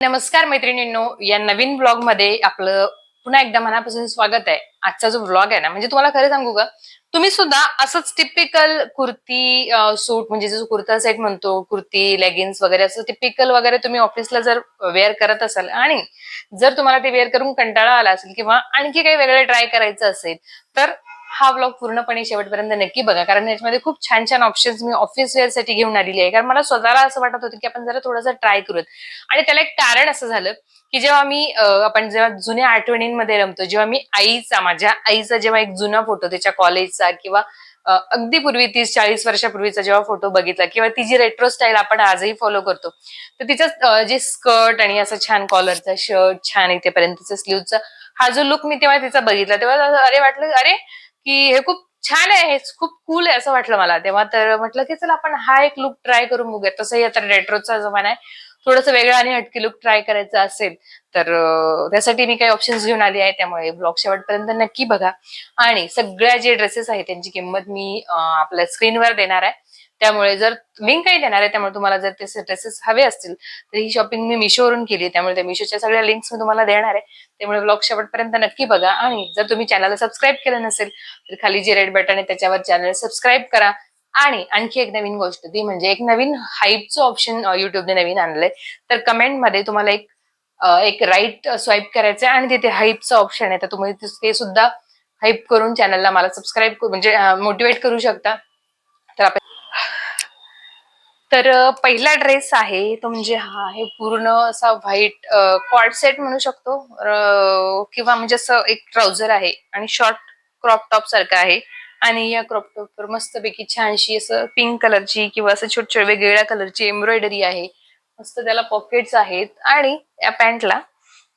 नमस्कार मैत्रिणींनो, या नवीन ब्लॉग मध्ये आपलं पुन्हा एकदा मनापासून स्वागत आहे. आजचा जो ब्लॉग आहे ना, म्हणजे तुम्हाला खरं सांगू का, तुम्ही सुद्धा असंच टिपिकल कुर्ती सूट म्हणजे जो कुर्ता सेट म्हणतो, कुर्ती, लेगिन्स वगैरे असं टिपिकल वगैरे तुम्ही ऑफिसला जर वेअर करत असाल आणि जर तुम्हाला ते वेअर करून कंटाळा आला असेल किंवा आणखी काही वेगळं ट्राय करायचं असेल, तर हा ब्लॉग पूर्णपणे शेवटपर्यंत नक्की बघा. कारण याच्यामध्ये खूप छान छान ऑप्शन्स मी ऑफिस वेअर साठी घेऊन आलेली आहे. कारण मला स्वतःला असं वाटत होतं, की आपण जरा थोडंसं ट्राय करूयात. आणि त्याला एक कारण असं झालं, की जेव्हा मी आपण जेव्हा जुन्या आठवणींमध्ये रमतो, जेव्हा मी माझ्या आईचा जेव्हा एक जुना फोटो त्याच्या कॉलेजचा किंवा अगदी पूर्वी 30-40 वर्षापूर्वीचा जेव्हा फोटो बघितला किंवा ती जी रेट्रो स्टाईल आपण आजही फॉलो करतो, तर तिचं जे स्कर्ट आणि असं छान कॉलरचा शर्ट, छान इथेपर्यंतचा स्लीव्हचा हा जो लुक मी तेव्हा तिचा बघितला, तेव्हा वाटलं अरे, की हे खूप छान आहे, हे खूप कूल आहे असं वाटलं मला. तेव्हा तर म्हटलं, की चला आपण हा एक लुक ट्राय करून बघूया. तसंही आता रेट्रोचा जमाना आहे. थोडंसं वेगळं आणि हटके लुक ट्राय करायचं असेल, तर त्यासाठी मी काही ऑप्शन्स घेऊन आली आहे. त्यामुळे ब्लॉग शेवटपर्यंत नक्की बघा. आणि सगळ्या जे ड्रेसेस आहेत त्यांची किंमत मी आपल्या स्क्रीनवर देणार आहे. त्यामुळे जर लिंकही देणार आहे, त्यामुळे तुम्हाला जर ते ड्रेसेस हवे असतील, तर ही शॉपिंग मी मिशोवरून केली. त्यामुळे त्या मिशोच्या सगळ्या लिंक्स मी तुम्हाला देणार आहे. त्यामुळे ब्लॉग शेवटपर्यंत नक्की बघा. आणि जर तुम्ही चॅनलला सबस्क्राईब केलं नसेल, तर खाली जे रेड बटन आहे त्याच्यावर चॅनल सबस्क्राईब करा. आणि आणखी एक नवीन गोष्ट ती म्हणजे एक नवीन हाईपचं ऑप्शन युट्यूबने नवीन आणलंय. तर कमेंटमध्ये तुम्हाला एक राईट स्वाईप करायचं आणि तिथे हाईपचं ऑप्शन आहे. तर तुम्ही ते सुद्धा हाईप करून चॅनलला मला सबस्क्राईब म्हणजे मोटिवेट करू शकता. तर आपण पहिला ड्रेस आहे तो म्हणजे हा आहे पूर्ण असा व्हाईट क्वाड सेट म्हणू शकतो, किंवा म्हणजे असं एक ट्राउझर आहे आणि शॉर्ट क्रॉप टॉप सारखं आहे. आणि या क्रॉप टॉपवर मस्तपैकी छानशी असं पिंक कलरची किंवा असं छोट छोट वेगवेगळ्या कलरची एम्ब्रॉयडरी आहे. मस्त त्याला पॉकेट्स आहेत आणि या पॅन्टला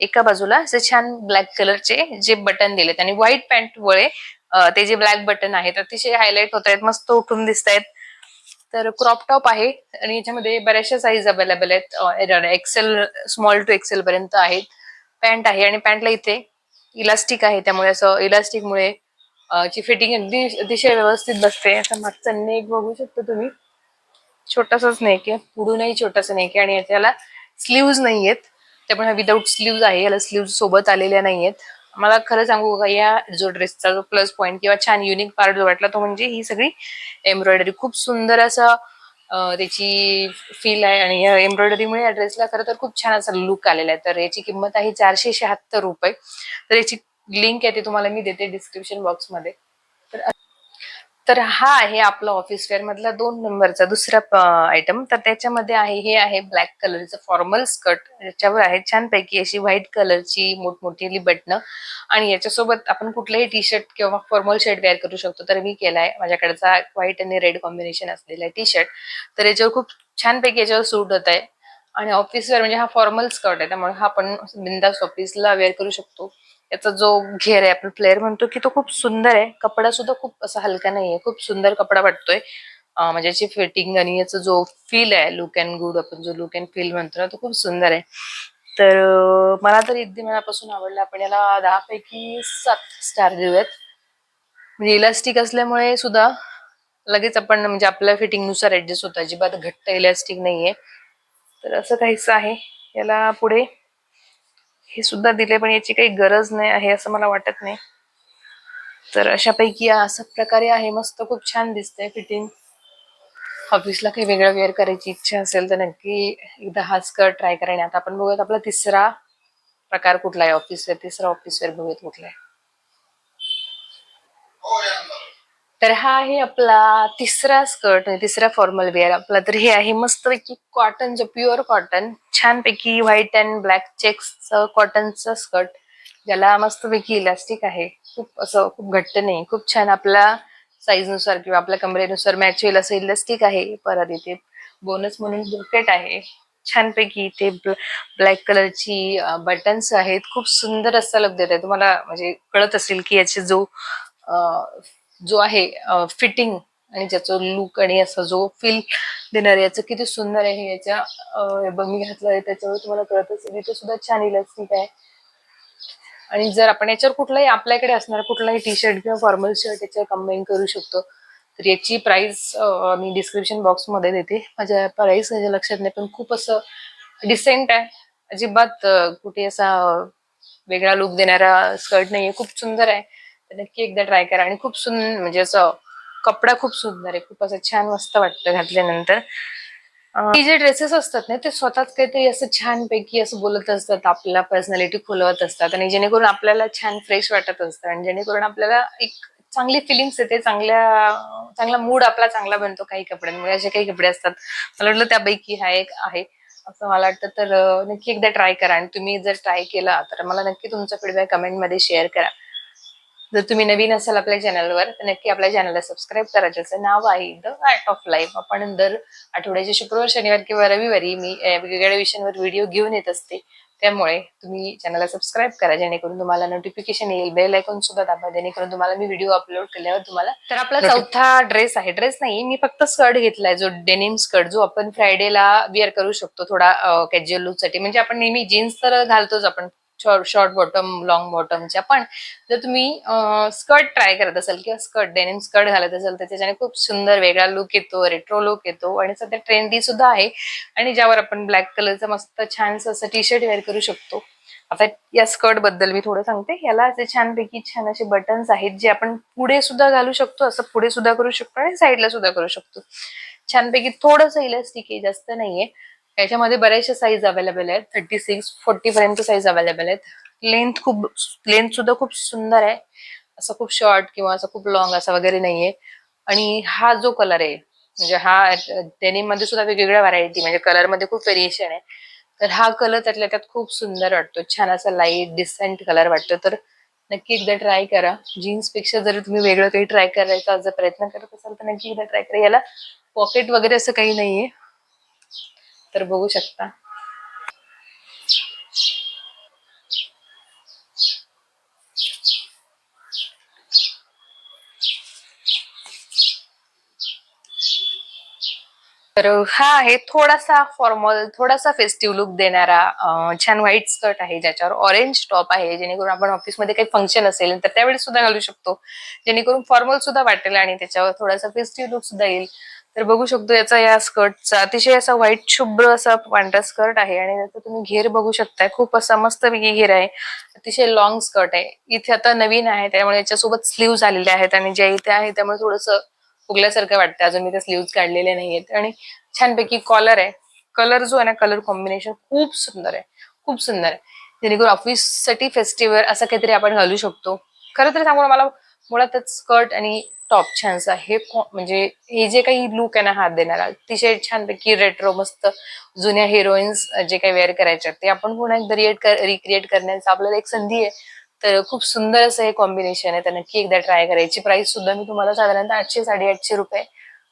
एका बाजूला असे छान ब्लॅक कलरचे जे बटन दिलेत आणि व्हाईट पॅन्ट मुळे ते जे ब्लॅक बटन आहेत अतिशय हायलाइट होत आहेत, मस्त उठून दिसत आहेत. तर क्रॉप टॉप आहे आणि याच्यामध्ये बऱ्याचशा साईज अवेलेबल आहेत. एक्सेल, स्मॉल टू एक्सेल पर्यंत आहेत. पॅन्ट आहे आणि पॅन्टला इथे इलास्टिक आहे, त्यामुळे असं इलास्टिकमुळे ची फिटिंग अगदी अतिशय व्यवस्थित बसते. आता मागचा नेक बघू शकता तुम्ही, छोटासाच नेक आहे, पुढूनही छोटासा नेक आहे आणि याच्याला स्लीव्ज नाहीयेत. त्यामुळे विदाऊट स्लीव्ज आहे, याला स्लीव्ज सोबत आलेल्या नाहीयेत. मला खरं सांगू का, या जो ड्रेसचा जो प्लस पॉईंट किंवा छान युनिक पार्ट जो वाटला तो म्हणजे ही सगळी एम्ब्रॉयडरी. खूप सुंदर असं त्याची फील आहे आणि या एम्ब्रॉयडरीमुळे या ड्रेसला खरं तर खूप छान असा लुक आलेला आहे. तर याची किंमत आहे 476 रुपये. तर याची लिंक आहे ती तुम्हाला मी देते डिस्क्रिप्शन बॉक्समध्ये. तर तर हा आहे आपला ऑफिस वेअर मधला 2 नंबरचा दुसरा आयटम. तर त्याच्यामध्ये आहे, हे आहे ब्लॅक कलरचं फॉर्मल स्कर्ट. याच्यावर आहे छानपैकी अशी व्हाईट कलरची मोठमोठी बटणं आणि याच्यासोबत आपण कुठलेही टी शर्ट किंवा फॉर्मल शर्ट वेअर करू शकतो. तर मी केलाय माझ्याकडचा व्हाईट आणि रेड कॉम्बिनेशन असलेला टी शर्ट. तर याच्यावर खूप छानपैकी याच्यावर सूट होत आहे. आणि ऑफिस वेअर म्हणजे हा फॉर्मल स्कर्ट आहे, त्यामुळे हा आपण बिंदास ऑफिसला वेअर करू शकतो. याचा जो घेर आहे, आपण फ्लेअर म्हणतो, की तो खूप सुंदर आहे. कपडा सुद्धा खूप असा हलका नाहीये, खूप सुंदर कपडा वाटतोय. म्हणजे याची फिटिंग आणि याचा जो फील आहे, लुक अँड गुड आपण जो लुक अँड फील म्हणतो ना, तो खूप सुंदर आहे. तर मला तर अगदी मनापासून आवडलं. आपण याला 10 पैकी 7 स्टार देऊयात. म्हणजे इलास्टिक असल्यामुळे सुद्धा लगेच आपण म्हणजे आपल्या फिटिंग नुसार ऍडजस्ट होतं. अजिबात घट्ट इलास्टिक नाहीये. तर असं काहीच आहे. याला पुढे हे सुद्धा दिले, पण याची काही गरज नाही आहे असं मला वाटत नाही. तर अशापैकी अशा प्रकारे आहे. मस्त खूप छान दिसतंय फिटिंग. ऑफिसला काही वेगळं वेअर करायची इच्छा असेल तर नक्की एकदा हा स्कर्ट ट्राय करा. आणि आता आपण बघूयात आपला तिसरा प्रकार कुठला आहे ऑफिस वेअर. तिसरा ऑफिस वेअर बघूयात कुठला आहे. तर हा आहे आपला तिसरा स्कर्ट, तिसरा फॉर्मल वेअर आपला. तर हे आहे मस्तपैकी कॉटनचं, प्युअर कॉटन, छानपैकी व्हाईट अँड ब्लॅक चेक्सचं कॉटनचं स्कर्ट, ज्याला मस्तपैकी इलास्टिक आहे. खूप असं खूप घट्ट नाही, खूप छान आपल्या साईज नुसार किंवा आपल्या कमरेनुसार मॅच होईल असं इलास्टिक आहे. परत इथे बोनस म्हणून बुकेट आहे. छानपैकी इथे ब्लॅक कलरची बटन्स आहेत. खूप सुंदर असा लुक देत आहे. तुम्हाला म्हणजे कळत असेल की याचे जो आहे फिटिंग आणि ज्याचं लुक आणि असा जो फील देणार याचं किती सुंदर आहे. याच्या मी घातलंय त्याच्यावर तुम्हाला कळत असेल. इथे सुद्धा छान इलास्टिक आहे. आणि जर आपण याच्यावर कुठलाही आपल्याकडे असणार कुठलाही टी शर्ट किंवा फॉर्मल शर्ट याच्यावर कंबाईन करू शकतो. तर याची प्राइस मी डिस्क्रिप्शन बॉक्स मध्ये देते. माझ्या प्राइस लक्षात नाही, पण खूप असं डिसेंट आहे. अजिबात कुठे असा वेगळा लुक देणारा स्कर्ट नाहीये, खूप सुंदर आहे. तर नक्की एकदा ट्राय करा. आणि खूप म्हणजे असं कपडा खूप सुंदर आहे, खूप असं छान मस्त वाटतं घातल्यानंतर. हे जे ड्रेसेस असतात ना, ते स्वतःच काहीतरी असं छानपैकी असं बोलत असतात, आपल्याला पर्सनॅलिटी खुलवत असतात आणि जेणेकरून आपल्याला छान फ्रेश वाटत असतं आणि जेणेकरून आपल्याला एक चांगली फिलिंग्स येते, चांगला मूड आपला चांगला बनतो काही कपड्यांमुळे. असे काही कपडे असतात, मला वाटलं त्यापैकी हा एक आहे असं मला वाटतं. तर नक्की एकदा ट्राय करा आणि तुम्ही जर ट्राय केला तर मला नक्की तुमचा फीडबॅक कमेंटमध्ये शेअर करा. जर तुम्ही नवीन असाल आपल्या चॅनलवर तर नक्की आपल्या चॅनलला सबस्क्राईब करा, ज्याचं नाव आहे द आर्ट ऑफ लाईफ. आपण दर आठवड्याचे शुक्रवार, शनिवार किंवा रविवारी मी वेगवेगळ्या विषयांवर व्हिडिओ घेऊन येत असते. त्यामुळे तुम्ही चॅनलला सबस्क्राईब करा, जेणेकरून तुम्हाला नोटिफिकेशन येईल. बेल आयकॉन सुद्धा दाबा, जेणेकरून तुम्हाला मी व्हिडिओ अपलोड केल्यावर तुम्हाला. तर आपला चौथा ड्रेस आहे. ड्रेस नाही, मी फक्त स्कर्ट घेतलाय, जो डेनिम स्कर्ट, जो आपण फ्रायडेला विअर करू शकतो थोडा कॅज्युअल लुक साठी. म्हणजे आपण नेहमी जीन्स तर घालतोच आपण, शॉर्ट बॉटम, लॉंग बॉटमच्या. पण जर तुम्ही स्कर्ट ट्राय करत असाल किंवा डेनिम स्कर्ट घालत असाल तर त्याच्याने खूप सुंदर वेगळा लुक येतो, रेट्रो लुक येतो आणि सध्या ट्रेंडी सुद्धा आहे. आणि ज्यावर आपण ब्लॅक कलरचं मस्त छानसं असं टी शर्ट वेअर करू शकतो. आता या स्कर्ट बद्दल मी थोडं सांगते. याला असे छानपैकी छान असे बटन्स आहेत, जे आपण पुढे सुद्धा घालू शकतो, असं पुढे सुद्धा करू शकतो आणि साईडला सुद्धा करू शकतो. छानपैकी थोडंसं इलास्टिक आहे, जास्त नाहीये. याच्यामध्ये बऱ्याचशा साईज अवेलेबल आहेत, 36, 40 पर्यंत साईज अवेलेबल आहेत. लेंथ सुद्धा खूप सुंदर आहे, असं खूप शॉर्ट किंवा असं खूप लॉंग असं वगैरे नाहीये. आणि हा जो कलर आहे, म्हणजे हा डेनिम मध्ये सुद्धा वेगवेगळ्या व्हरायटी, म्हणजे कलर मध्ये खूप व्हेरिएशन आहे. तर हा कलर त्यातल्या त्यात खूप सुंदर वाटतो, छान असा लाईट डिसेंट कलर वाटतो. तर नक्की एकदा ट्राय करा. जीन्स पेक्षा जर तुम्ही वेगळं काही ट्राय करायचा जर प्रयत्न करत असाल तर नक्की एकदा ट्राय करा. याला पॉकेट वगैरे असं काही नाहीये, तर बघू शकता. तर हा आहे थोडासा फॉर्मल, थोडासा फेस्टिव्ह लुक देणारा छान व्हाईट स्कर्ट आहे, ज्याच्यावर ऑरेंज टॉप आहे, जेणेकरून आपण ऑफिसमध्ये काही फंक्शन असेल तर त्यावेळी सुद्धा घालू शकतो, जेणेकरून फॉर्मल सुद्धा वाटेल आणि त्याच्यावर थोडासा फेस्टिव्ह लुक सुद्धा येईल. तर बघू शकतो याचा, या स्कर्टचा अतिशय असा व्हाईट शुभ्र असा पांढरा स्कर्ट आहे आणि त्याचा तुम्ही घेर बघू शकताय, खूप असा मस्तपैकी घेर आहे. अतिशय लॉंग स्कर्ट आहे. इथे आता नवीन आहे त्यामुळे याच्यासोबत स्लीव्ह आलेले आहेत आणि ज्या इथे आहे त्यामुळे थोडस फुगल्यासारखं वाटतं. अजून मी त्या स्लीव्ह काढलेले नाहीयेत. आणि छानपैकी कॉलर आहे. कलर जो आहे ना, कलर कॉम्बिनेशन खूप सुंदर आहे, खूप सुंदर आहे, जेणेकरून ऑफिस साठी फेस्टिव्हल असं काहीतरी आपण घालू शकतो. खरं तर सांगू, मला मुळातच स्कर्ट आणि टॉप छानसा हे म्हणजे हे जे काही लुक आहे ना, हात देणारा अतिशय छानपैकी रेट्रो मस्त जुन्या हिरोईन्स जे काही वेअर करायचे ते आपण पुन्हा एकदा रिक्रिएट करण्याचा आपल्याला एक संधी आहे. तर खूप सुंदर असं हे कॉम्बिनेशन आहे, तर नक्की एकदा ट्राय करायची. प्राइस सुद्धा मी तुम्हाला साधारणतः 800-850 रुपये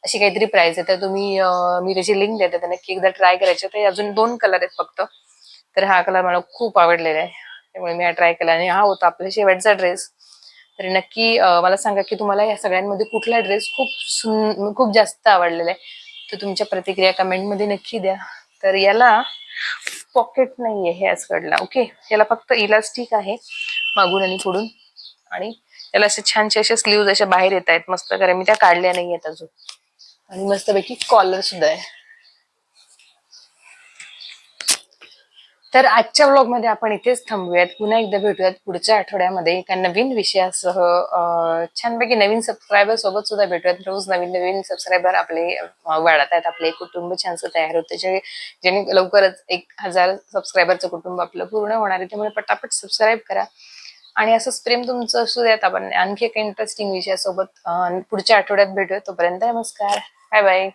अशी काहीतरी प्राइस आहे. तर तुम्ही मी त्याची लिंक देते, तर नक्की एकदा ट्राय करायचे. तर अजून 2 कलर आहेत फक्त. तर हा कलर मला खूप आवडलेला आहे, त्यामुळे मी हा ट्राय केला आणि हा होता आपला शेवटचा ड्रेस. तर नक्की मला सांगा की तुम्हाला या सगळ्यांमध्ये कुठला ड्रेस खूप जास्त आवडलेला आहे. तर तुमच्या प्रतिक्रिया कमेंटमध्ये नक्की द्या. तर याला पॉकेट नाहीये ह्या स्कर्टला, ओके. याला फक्त इलास्टिक आहे मागून आणि पुढून, आणि त्याला असे छानसे असे स्लीव्ह अशा बाहेर येत आहेत मस्त, कारण मी त्या काढल्या नाहीयेत अजून. आणि मस्तपैकी कॉलर सुद्धा आहे. तर आजच्या व्लॉग मध्ये आपण इथेच थांबूयात. पुन्हा एकदा भेटूयात पुढच्या आठवड्यामध्ये एका नवीन विषयासह. छानपैकी नवीन सबस्क्रायबर सोबत सुद्धा भेटूयात. रोज नवीन नवीन सबस्क्रायबर आपले वाढत आहेत. आपले कुटुंब छानसं तयार होते, जेणे लवकरच 1000 सबस्क्रायबरचं कुटुंब आपलं पूर्ण होणार आहे. त्यामुळे पटापट सबस्क्राईब करा आणि असंच प्रेम तुमचं असू द्यात. आपण आणखी एका इंटरेस्टिंग विषयासोबत पुढच्या आठवड्यात भेटूया. तोपर्यंत नमस्कार, बाय बाय.